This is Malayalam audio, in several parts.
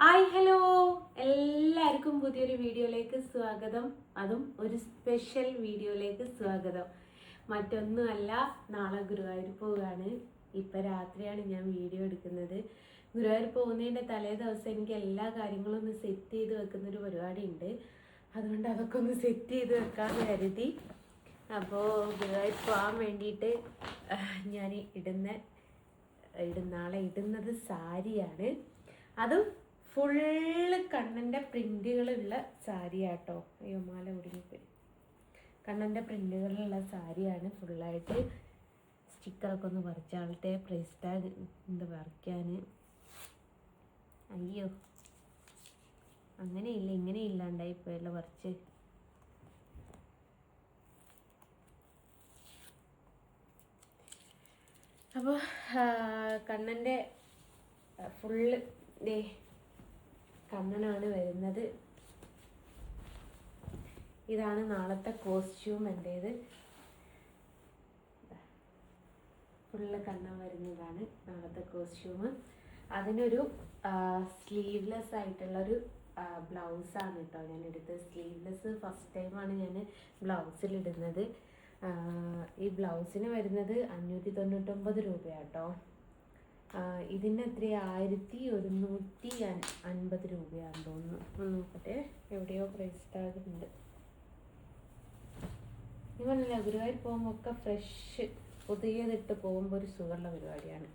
ഹായ് ഹലോ, എല്ലാവർക്കും പുതിയൊരു വീഡിയോയിലേക്ക് സ്വാഗതം. അതും ഒരു സ്പെഷ്യൽ വീഡിയോയിലേക്ക് സ്വാഗതം. മറ്റൊന്നുമല്ല, നാളെ ഗുരുവായൂർ പോവുകയാണ്. ഇപ്പം രാത്രിയാണ് ഞാൻ വീഡിയോ എടുക്കുന്നത്. ഗുരുവായൂർ പോകുന്നതിൻ്റെ തലേ ദിവസം എനിക്ക് എല്ലാ കാര്യങ്ങളും ഒന്ന് സെറ്റ് ചെയ്ത് വെക്കുന്നൊരു പരിപാടി ഉണ്ട്. അതുകൊണ്ട് അതൊക്കെ ഒന്ന് സെറ്റ് ചെയ്ത് വെക്കാമെന്ന് കരുതി. അപ്പോൾ ഗുരുവായൂർ പോകാൻ വേണ്ടിയിട്ട് ഞാൻ നാളെ ഇടുന്നത് സാരിയാണ്. അതും ഫുള്ള് കണ്ണൻ്റെ പ്രിൻറ്റുകളുള്ള സാരിയാട്ടോ. അയ്യോ, മാല ഒടുങ്ങിപ്പോയി. കണ്ണൻ്റെ പ്രിൻറ്റുകളുള്ള സാരിയാണ്. ഫുള്ളായിട്ട് സ്റ്റിക്കറൊക്കെ ഒന്ന് വരച്ചാളട്ടെ. പ്രൈസ് ടാഗ് ഉണ്ട് വരയ്ക്കാൻ. അയ്യോ, അങ്ങനെയില്ല, ഇങ്ങനെ ഇല്ലാണ്ടായിപ്പോയല്ലോ വരച്ച്. അപ്പോൾ കണ്ണൻ്റെ ഫുള്ള് കണ്ണനാണ് വരുന്നത്. ഇതാണ് നാളത്തെ കോസ്റ്റ്യൂം എൻ്റേത്. ഫുള്ള് കണ്ണൻ വരുന്നതാണ് നാളത്തെ കോസ്റ്റ്യൂം. അതിനൊരു സ്ലീവ്ലെസ് ആയിട്ടുള്ളൊരു ബ്ലൗസാണ് കേട്ടോ ഞാൻ എടുത്തത്. സ്ലീവ്ലെസ് ഫസ്റ്റ് ടൈമാണ് ഞാൻ ബ്ലൗസിലിടുന്നത്. ഈ ബ്ലൗസിന് വരുന്നത് 599 രൂപയാട്ടോ. ഇതിന് എത്ര 1150 രൂപയാണെന്ന് തോന്നുന്നു. നോക്കട്ടെ, എവിടെയോ പ്രൈസ് ടാഗ് ഉണ്ട്. ഇവനല്ല, ഗുരുവായൂർ പോകുമ്പോൾ ഒക്കെ ഫ്രഷ് പുതിയതിട്ട് പോകുമ്പോൾ ഒരു സുഖമുള്ള പരിപാടിയാണ്.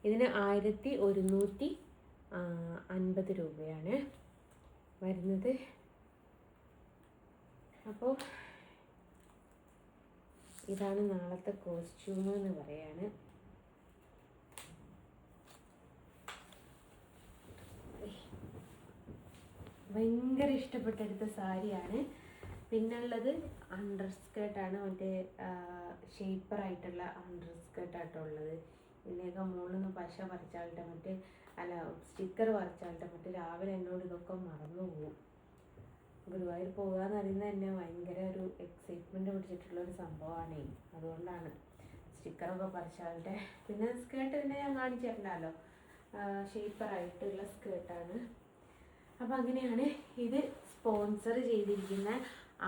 ഇതിന് 1150 രൂപയാണ് വരുന്നത്. അപ്പോൾ ഇതാണ് നാളത്തെ കോസ്റ്റ്യൂം എന്ന് പറയാണ്. ഭയങ്കര ഇഷ്ടപ്പെട്ടെടുത്ത സാരിയാണ്. പിന്നുള്ളത് അണ്ടർ സ്കേർട്ടാണ്. മറ്റേ ഷേപ്പറായിട്ടുള്ള അണ്ടർ സ്കേർട്ടാട്ടോ ഉള്ളത്. ഇതിൻ്റെയൊക്കെ മുകളിൽ നിന്ന് പശ പറിച്ചാളിട്ടെ, സ്റ്റിക്കർ പറിച്ചാളിട്ടെ. രാവിലെ എന്നോട് ഇതൊക്കെ മറന്നു പോകും. ഗുരുവായൂർ പോകുക എന്ന് പറയുന്നത് തന്നെ ഭയങ്കര ഒരു എക്സൈറ്റ്മെൻറ്റ് പിടിച്ചിട്ടുള്ളൊരു സംഭവമാണ്. അതുകൊണ്ടാണ് സ്റ്റിക്കറൊക്കെ പറിച്ചാളിട്ടെ. പിന്നെ സ്കേർട്ട് പിന്നെ ഞാൻ കാണിച്ചു തരണ്ടല്ലോ, ഷേപ്പറായിട്ടുള്ള സ്കേർട്ടാണ്. അപ്പം അങ്ങനെയാണ്. ഇത് സ്പോൺസർ ചെയ്തിരിക്കുന്ന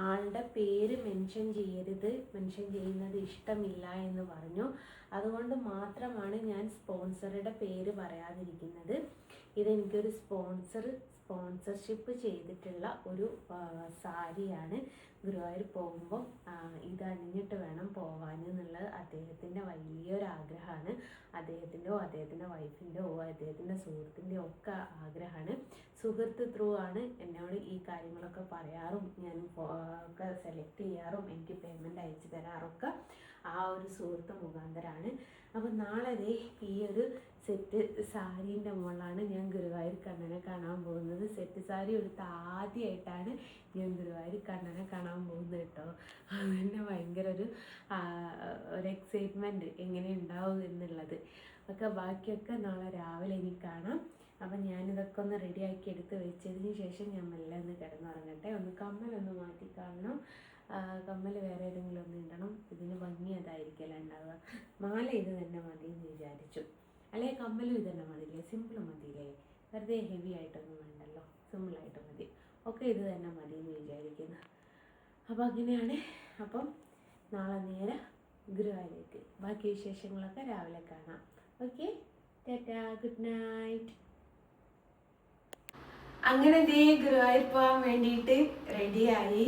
ആളുടെ പേര് മെൻഷൻ ചെയ്യരുത്, മെൻഷൻ ചെയ്യുന്നത് ഇഷ്ടമില്ല എന്ന് പറഞ്ഞു. അതുകൊണ്ട് മാത്രമാണ് ഞാൻ സ്പോൺസറുടെ പേര് പറയാതിരിക്കുന്നത്. ഇതെനിക്കൊരു സ്പോൺസർഷിപ്പ് ചെയ്തിട്ടുള്ള ഒരു സാരിയാണ്. ഗുരുവായൂർ പോകുമ്പോൾ ഇത് അണിഞ്ഞിട്ട് വേണം പോവാൻ എന്നുള്ളത് അദ്ദേഹത്തിൻ്റെ വലിയൊരാഗ്രഹമാണ്. അദ്ദേഹത്തിൻ്റെ വൈഫിൻ്റെയോ അദ്ദേഹത്തിൻ്റെ സുഹൃത്തിൻ്റെയോ ഒക്കെ ആഗ്രഹമാണ്. സുഹൃത്ത് ത്രൂ ആണ് എന്നോട് ഈ കാര്യങ്ങളൊക്കെ പറയാറും ഞാൻ ഒക്കെ സെലക്ട് ചെയ്യാറും എനിക്ക് പേയ്മെൻറ്റ് അയച്ചു തരാറൊക്കെ ആ ഒരു സുഹൃത്ത് മുഖാന്തരമാണ്. അപ്പോൾ നാളെ ഈ ഒരു സെറ്റ് സാരീൻ്റെ മുകളിലാണ് ഞാൻ ഗുരുവായൂർ കണ്ണനെ കാണാൻ പോകുന്നത്. സെറ്റ് സാരി എടുത്ത് ആദ്യമായിട്ടാണ് ഞാൻ ഗുരുവായൂർ കണ്ണനെ കാണാൻ പോകുന്നത് കേട്ടോ. അത് തന്നെ ഭയങ്കര ഒരു എക്സൈറ്റ്മെൻറ്റ് എങ്ങനെ ഉണ്ടാവും എന്നുള്ളത് ഒക്കെ. ബാക്കിയൊക്കെ നാളെ രാവിലെ എനിക്ക് കാണാം. അപ്പം ഞാനിതൊക്കെ ഒന്ന് റെഡിയാക്കി എടുത്ത് വെച്ചതിന് ശേഷം ഞാൻ മെല്ലെ ഒന്ന് കിടന്നുറങ്ങട്ടെ. കമ്മലൊന്ന് മാറ്റി കാണണം. കമ്മൽ വേറെ ഏതെങ്കിലും ഒന്ന് ഇടണം. ഇതിന് ഭംഗി അതായിരിക്കല ഉണ്ടാവുക. മാല ഇത് തന്നെ മതി എന്ന് വിചാരിച്ചു. അല്ലെങ്കിൽ കമ്മലും ഇത് തന്നെ മതിയില്ലേ, സിമ്പിൾ മതിയില്ലേ, വെറുതെ ഹെവി ആയിട്ടൊന്നും വേണ്ടല്ലോ, സിമ്പിളായിട്ട് മതി. ഒക്കെ ഇത് തന്നെ മതി എന്ന് വിചാരിക്കുന്നു. അപ്പോൾ അങ്ങനെയാണ്. അപ്പം നാളെ നേരെ ഗുരുവായൂരേക്ക്. ബാക്കി വിശേഷങ്ങളൊക്കെ രാവിലെ കാണാം. Okay, Tata, good night. അങ്ങനെ ഗുരുവായൂർ പോകാൻ വേണ്ടിയിട്ട് റെഡിയായി.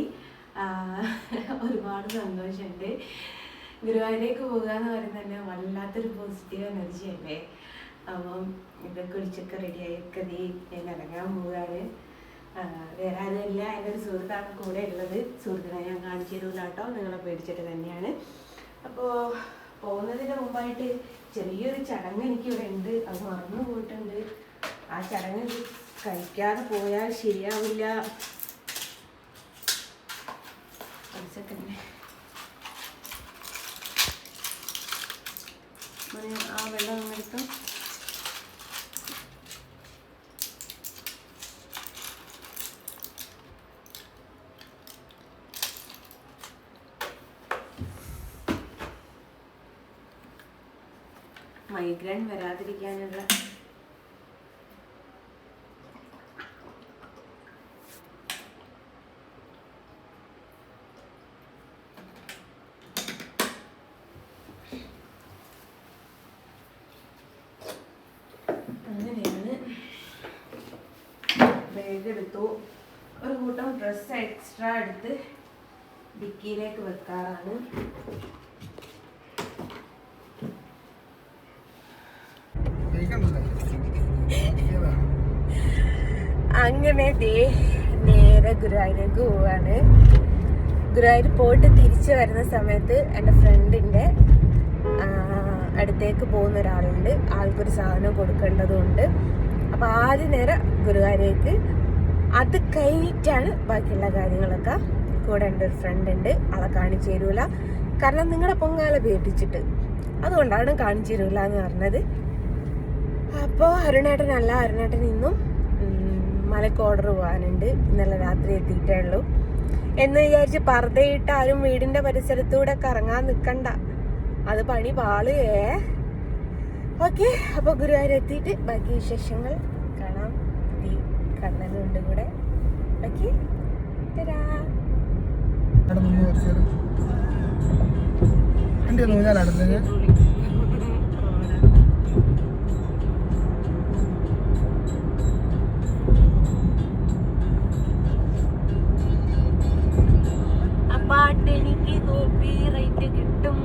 ഒരുപാട് സന്തോഷമുണ്ട്. ഗുരുവായൂരേക്ക് പോകുക എന്ന് പറയുന്നത് തന്നെ വല്ലാത്തൊരു പോസിറ്റീവ് എനർജി അല്ലേ. അപ്പം ഇതൊക്കെ കുളിച്ചൊക്കെ റെഡിയായൊക്കെ ഞാൻ ഇറങ്ങാൻ പോവുകയാണ്. വേറെ ആരുമില്ല, എൻ്റെ ഒരു സുഹൃത്താണ് കൂടെ ഉള്ളത്. സുഹൃത്തിനെ ഞാൻ കാണിച്ചു തരില്ല കേട്ടോ, നിങ്ങളെ പേടിച്ചിട്ട് തന്നെയാണ്. അപ്പോൾ പോകുന്നതിന് മുമ്പായിട്ട് ചെറിയൊരു ചടങ്ങ് എനിക്കിവിടെ ഉണ്ട്, അത് മറന്നു പോയിട്ടുണ്ട്. ആ ചടങ്ങ് കഴിക്കാതെ പോയാൽ ശരിയാവില്ല. തന്നെ ആ വെള്ളം എടുത്തു. മൈഗ്രെയിൻ വരാതിരിക്കാനുള്ള ബാഗ് എടുത്തു. ഒരു കൂട്ടം ഡ്രസ്സ് എക്സ്ട്രാ എടുത്ത് ഡിക്കിയിലേക്ക് വെക്കാറാണ്. അങ്ങനെ നേരെ ഗുരുവായൂരേക്ക് പോവാണ്. ഗുരുവായൂർ പോയിട്ട് തിരിച്ചു വരുന്ന സമയത്ത് എൻ്റെ ഫ്രണ്ടിൻ്റെ അടുത്തേക്ക് പോകുന്ന ഒരാളുണ്ട്. ആൾക്കൊരു സാധനം കൊടുക്കേണ്ടതുണ്ട്. അപ്പോൾ ആദ്യം നേരെ ഗുരുവായൂരേക്ക്, അത് കഴിഞ്ഞിട്ടാണ് ബാക്കിയുള്ള കാര്യങ്ങളൊക്കെ. കൂടെ എൻ്റെ ഒരു ഫ്രണ്ട് ഉണ്ട്, ആളെ കാണിച്ചു തരൂല. കാരണം നിങ്ങളുടെ പൊങ്കാല പേടിച്ചിട്ട്, അതുകൊണ്ടാണ് കാണിച്ചു തരൂല എന്ന് പറഞ്ഞത്. അപ്പോൾ അരുണേട്ടൻ ഇന്നും മലക്ക് ഓർഡർ പോകാനുണ്ട്. ഇന്നലെ രാത്രി എത്തിയിട്ടേ ഉള്ളൂ എന്ന് വിചാരിച്ച് പർദ്ദയിട്ട് ആരും വീടിന്റെ പരിസരത്തൂടെ കറങ്ങാൻ നിൽക്കണ്ട, അത് പണി പാളുകേ. ഓക്കെ, അപ്പോൾ ഗുരുവായൂർ എത്തിയിട്ട് ബാക്കി വിശേഷങ്ങൾ കാണാം. കണ്ണനുണ്ട് കൂടെ. ഓക്കെ, പാട്ടെനിക്ക് കോപ്പി റൈറ്റ് കിട്ടും.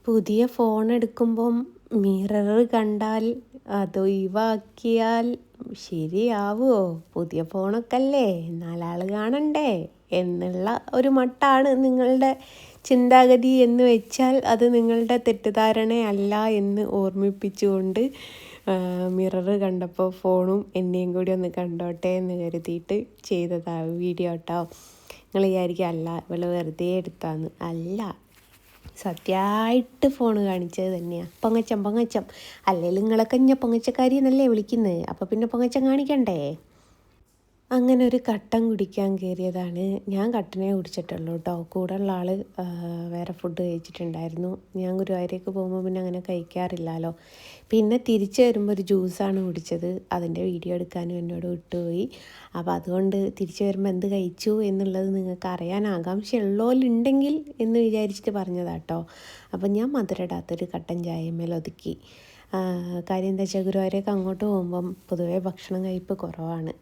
പുതിയ ഫോൺ എടുക്കുമ്പം മിറർ കണ്ടാൽ അതൊഴിവാക്കിയാൽ ശരിയാവുമോ? പുതിയ ഫോണൊക്കെ അല്ലേ, നാലാൾ കാണണ്ടേ എന്നുള്ള ഒരു മട്ടാണ് നിങ്ങളുടെ ചിന്താഗതി എന്ന് വെച്ചാൽ അത് നിങ്ങളുടെ തെറ്റിദ്ധാരണയല്ല എന്ന് ഓർമ്മിപ്പിച്ചുകൊണ്ട് മിറർ കണ്ടപ്പോൾ ഫോണും എന്നെയും കൂടി ഒന്ന് കണ്ടോട്ടെ എന്ന് കരുതിയിട്ട് ചെയ്തതാണ് വീഡിയോ കേട്ടോ. നിങ്ങൾ വിചാരിക്കുക അല്ല ഇവള് വെറുതെ എടുത്താന്ന്. അല്ല, സത്യമായിട്ട് ഫോൺ കാണിച്ചത് തന്നെയാണ്. പൊങ്ങച്ചം അല്ലെങ്കിൽ നിങ്ങളൊക്കെ ഞാൻ പൊങ്ങച്ചക്കാരി എന്നല്ലേ വിളിക്കുന്നത്, അപ്പോൾ പിന്നെ പൊങ്ങച്ചം കാണിക്കണ്ടേ. അങ്ങനെ ഒരു കട്ടൻ കുടിക്കാൻ കയറിയതാണ്. ഞാൻ കട്ടനേ കുടിച്ചിട്ടുള്ളൂ കേട്ടോ. കൂടെ ഉള്ള ആൾ വേറെ ഫുഡ് കഴിച്ചിട്ടുണ്ടായിരുന്നു. ഞാൻ ഗുരുവായൂരേക്ക് പോകുമ്പോൾ പിന്നെ അങ്ങനെ കഴിക്കാറില്ലല്ലോ. പിന്നെ തിരിച്ചു വരുമ്പോൾ ഒരു ജ്യൂസാണ് കുടിച്ചത്. അതിൻ്റെ വീഡിയോ എടുക്കാനും എന്നോട് വിട്ടുപോയി. അപ്പോൾ അതുകൊണ്ട് തിരിച്ചു വരുമ്പോൾ എന്ത് കഴിച്ചു എന്നുള്ളത് നിങ്ങൾക്ക് അറിയാൻ ആകാംക്ഷയുള്ളവരുണ്ടെങ്കിൽ എന്ന് വിചാരിച്ചിട്ട് പറഞ്ഞതാട്ടോ. അപ്പം ഞാൻ മധുരമിടാത്തൊരു കട്ടൻ ചായമേൽ ഒതുക്കി. കാര്യം എന്താ വെച്ചാൽ ഗുരുവായൂരേക്ക് അങ്ങോട്ട് പോകുമ്പം പൊതുവേ ഭക്ഷണം കഴിപ്പ് കുറവാണ്,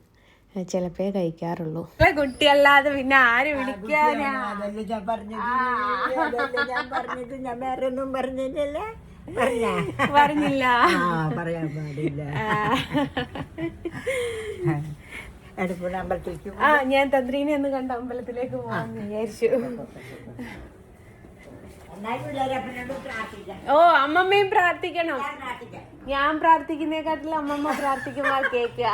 ചിലപ്പേ കഴിക്കാറുള്ളൂ. കുട്ടിയല്ലാതെ പിന്നെ ആര് വിളിക്കാനാ? ഞാൻ വേറെ ഒന്നും പറഞ്ഞില്ല. പറയാൻ പാടില്ല. അമ്പലത്തിലേക്ക് ഞാൻ തന്ത്രീനെ ഒന്ന് കണ്ട അമ്പലത്തിലേക്ക് പോകാന്ന് വിചാരിച്ചു. ഓ, അമ്മമ്മയും പ്രാർത്ഥിക്കണം. ഞാൻ പ്രാർത്ഥിക്കുന്നേക്കാട്ടിലും അമ്മമ്മ പ്രാർത്ഥിക്കുമ്പോൾ കേൾക്കുക.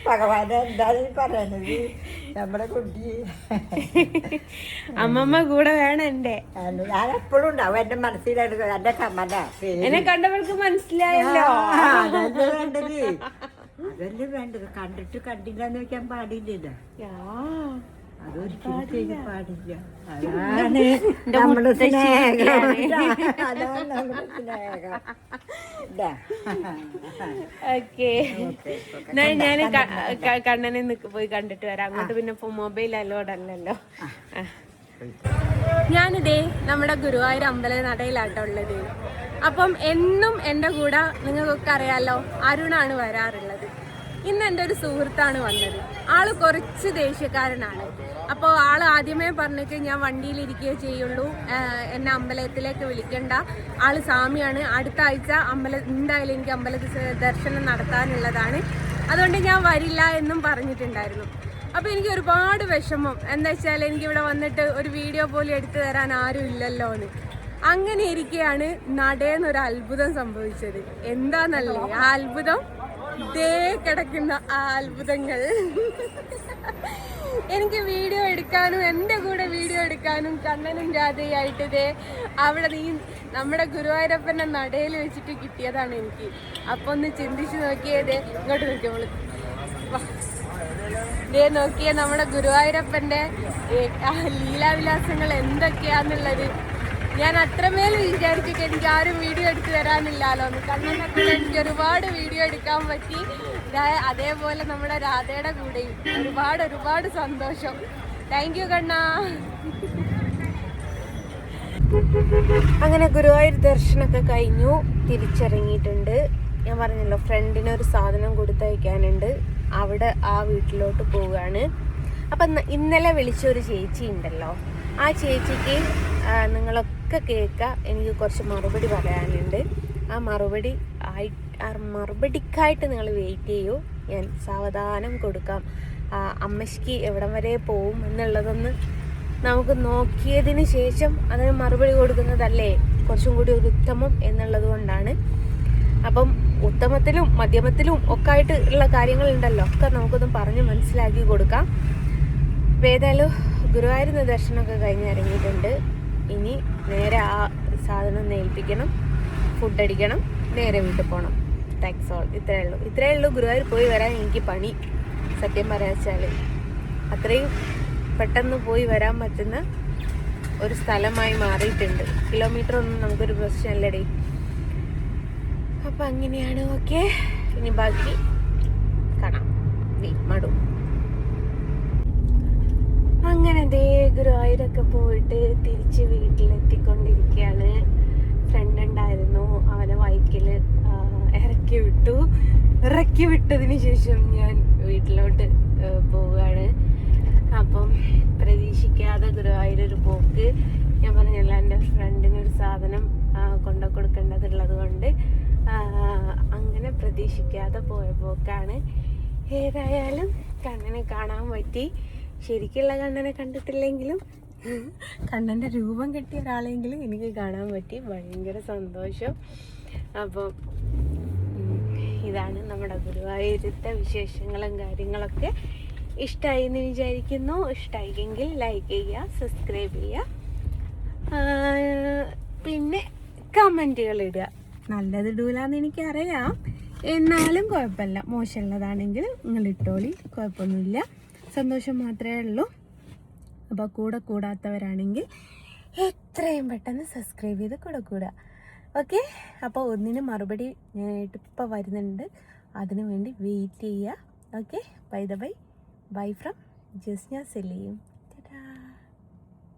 ഭഗവാനെ എന്താണ് പറയണത്? നമ്മുടെ കുട്ടി അമ്മമ്മ കൂടെ വേണം. ഞാൻ എപ്പോഴും ഉണ്ടാവും എന്റെ മനസ്സിലെടുക്കുക. എന്റെ കമല എന്നെ കണ്ടവർക്ക് മനസ്സിലായല്ലോ. അതല്ലേ വേണ്ടത്, അതല്ലേ വേണ്ടത്. കണ്ടിട്ട് കണ്ടില്ല എന്ന് വെക്കാൻ പാടില്ലല്ലോ. അതൊരിക്കലും ചെയ്യാൻ പാടില്ല. അതാണ് നമ്മുടെ സ്നേഹം. അതാണ് നമ്മുടെ സ്നേഹം. ഓക്കെ, ഞാന് കണ്ണനെ പോയി കണ്ടിട്ട് വരാം. അങ്ങോട്ട് പിന്നെ മൊബൈൽ അലോഡല്ലല്ലോ. ഞാനിതേ നമ്മുടെ ഗുരുവായൂർ അമ്പല നടയിലാട്ടോ ഉള്ളത്. അപ്പം എന്നും എൻ്റെ കൂടെ നിങ്ങൾക്കൊക്കെ അറിയാലോ അരുണാണ് വരാറുള്ളത്. ഇന്ന് എൻ്റെ ഒരു സുഹൃത്താണ് വന്നത്. ആള് കുറച്ച് ദേഷ്യക്കാരനാണ്. അപ്പോൾ ആൾ ആദ്യമേ പറഞ്ഞിട്ട് ഞാൻ വണ്ടിയിലിരിക്കുകയേ ചെയ്യുള്ളൂ, എന്നെ അമ്പലത്തിലേക്ക് വിളിക്കണ്ട, ആള് സ്വാമിയാണ്, അടുത്ത ആഴ്ച എന്തായാലും എനിക്ക് അമ്പല ദർശനം നടത്താനുള്ളതാണ്, അതുകൊണ്ട് ഞാൻ വരില്ല എന്നും പറഞ്ഞിട്ടുണ്ടായിരുന്നു. അപ്പോൾ എനിക്ക് ഒരുപാട് വിഷമം. എന്താ വെച്ചാൽ എനിക്കിവിടെ വന്നിട്ട് ഒരു വീഡിയോ പോലും എടുത്തു തരാൻ ആരും ഇല്ലല്ലോ എന്ന്. അങ്ങനെ ഇരിക്കുകയാണ് നടേന്നൊരു അത്ഭുതം സംഭവിച്ചത്. എന്താന്നല്ലേ ആ അത്ഭുതം? ദേ കിടക്കുന്ന ആ അത്ഭുതങ്ങൾ. എനിക്ക് വീഡിയോ എടുക്കാനും എൻ്റെ കൂടെ വീഡിയോ എടുക്കാനും കണ്ണനും രാധയായിട്ട് ദേ അവിടെ നമ്മുടെ ഗുരുവായൂരപ്പൻ്റെ നടയിൽ വെച്ചിട്ട് കിട്ടിയതാണ് എനിക്ക്. അപ്പോൾ ഒന്ന് ചിന്തിച്ച് നോക്കിയതേ, ഇങ്ങോട്ട് നോക്കിയോളൂ, ദേ നോക്കിയ നമ്മുടെ ഗുരുവായൂരപ്പൻ്റെ ലീലാവിലാസങ്ങൾ എന്തൊക്കെയാന്നുള്ളത് ഞാൻ അത്രമേൽ വിചാരിച്ചിട്ട് എനിക്ക് ആരും വീഡിയോ എടുത്ത് തരാനില്ലല്ലോ എന്ന്. കണ്ണൻ്റെ കൂടെ എനിക്ക് ഒരുപാട് വീഡിയോ എടുക്കാൻ പറ്റി. അതേപോലെ നമ്മുടെ രാധയുടെ കൂടെയും ഒരുപാട് സന്തോഷം. താങ്ക് യു കണ്ണ. അങ്ങനെ ഗുരുവായൂർ ദർശനമൊക്കെ കഴിഞ്ഞു, തിരിച്ചിറങ്ങിയിട്ടുണ്ട്. ഞാൻ പറഞ്ഞല്ലോ ഫ്രണ്ടിന് ഒരു സാധനം കൊടുത്തയക്കാനുണ്ട്, അവിടെ ആ വീട്ടിലോട്ട് പോവുകയാണ്. അപ്പം ഇന്നലെ വിളിച്ചൊരു ചേച്ചി ഉണ്ടല്ലോ, ആ ചേച്ചിക്ക് നിങ്ങളൊക്കെ കേൾക്കുക, എനിക്ക് കുറച്ച് മറുപടി പറയാനുണ്ട്. ആ മറുപടിക്കായിട്ട് നിങ്ങൾ വെയിറ്റ് ചെയ്യൂ, ഞാൻ സാവധാനം കൊടുക്കാം. അമ്മയ്ക്ക് എവിടം വരെ പോവും എന്നുള്ളതൊന്ന് നമുക്ക് നോക്കിയതിന് ശേഷം അതിന് മറുപടി കൊടുക്കുന്നതല്ലേ കുറച്ചും കൂടി ഒരു ഉത്തമം എന്നുള്ളത് കൊണ്ടാണ്. അപ്പം ഉത്തമത്തിലും മധ്യമത്തിലും ഒക്കെ ആയിട്ട് ഉള്ള കാര്യങ്ങളുണ്ടല്ലോ, ഒക്കെ നമുക്കൊന്ന് പറഞ്ഞ് മനസ്സിലാക്കി കൊടുക്കാം. ഏതായാലും ഗുരുവായൂർ ദർശനമൊക്കെ കഴിഞ്ഞ് ഇറങ്ങിയിട്ടുണ്ട്. ഇനി നേരെ ആ സാധനം ഏൽപ്പിക്കണം, ഫുഡ് അടിക്കണം, നേരെ വീട്ടിൽ പോകണം. Thanks all. ഇത്രയേ ഉള്ളൂ ഗുരുവായൂർ പോയി വരാൻ എനിക്ക് പണി. സത്യം പറയാച്ചാൽ അത്രയും പെട്ടെന്ന് പോയി വരാൻ പറ്റുന്ന ഒരു സ്ഥലമായി മാറിയിട്ടുണ്ട്. കിലോമീറ്റർ ഒന്നും നമുക്കൊരു പ്രശ്നമല്ലടേ. അപ്പം അങ്ങനെയാണ്. ഓക്കെ, ഇനി ബാക്കി കാണാം. മടു അങ്ങനെ ദേ ഗുരുവായൂരൊക്കെ പോയിട്ട് തിരിച്ച് വീട്ടിലെത്തിക്കൊണ്ടിരിക്കുകയാണ്. ഫ്രണ്ട് ഉണ്ടായിരുന്നു, അവനെ ബൈക്കിൽ ഇറക്കി വിട്ടതിന് ശേഷം ഞാൻ വീട്ടിലോട്ട് പോവുകയാണ്. അപ്പം പ്രതീക്ഷിക്കാതെ ഗുരുവായൂരൊരു പോക്ക്. ഞാൻ പറഞ്ഞല്ലോ എൻ്റെ ഫ്രണ്ടിനൊരു സാധനം കൊണ്ടു കൊടുക്കേണ്ടതുള്ളത് കൊണ്ട് അങ്ങനെ പ്രതീക്ഷിക്കാതെ പോയ പോക്കാണ്. ഏതായാലും കണ്ണനെ കാണാൻ പറ്റി. ശരിക്കുള്ള കണ്ണനെ കണ്ടിട്ടില്ലെങ്കിലും കണ്ണൻ്റെ രൂപം കെട്ടിയ ഒരാളെങ്കിലും എനിക്ക് കാണാൻ പറ്റി. ഭയങ്കര സന്തോഷം. അപ്പം ഇതാണ് നമ്മുടെ ഗുരുവായൂരത്തെ വിശേഷങ്ങളും കാര്യങ്ങളൊക്കെ. ഇഷ്ടമായി എന്ന് വിചാരിക്കുന്നു. ഇഷ്ടമായിക്കെങ്കിൽ ലൈക്ക് ചെയ്യുക, സബ്സ്ക്രൈബ് ചെയ്യുക, പിന്നെ കമൻറ്റുകൾ ഇടുക. നല്ലതിടൂലെന്ന് എനിക്കറിയാം, എന്നാലും കുഴപ്പമില്ല. മോശമുള്ളതാണെങ്കിൽ നിങ്ങൾ ഇട്ടോളി, കുഴപ്പമൊന്നുമില്ല. സന്തോഷം മാത്രമേ ഉള്ളൂ. അപ്പോൾ കൂടാത്തവരാണെങ്കിൽ എത്രയും പെട്ടെന്ന് സബ്സ്ക്രൈബ് ചെയ്ത് കൂടുക. ഓക്കെ, അപ്പോൾ ഒന്നിന് മറുപടി ഞാനായിട്ട് ഇപ്പോൾ വരുന്നുണ്ട്, അതിനു വേണ്ടി വെയിറ്റ് ചെയ്യുക. Okay, bye from Jasna Saleem.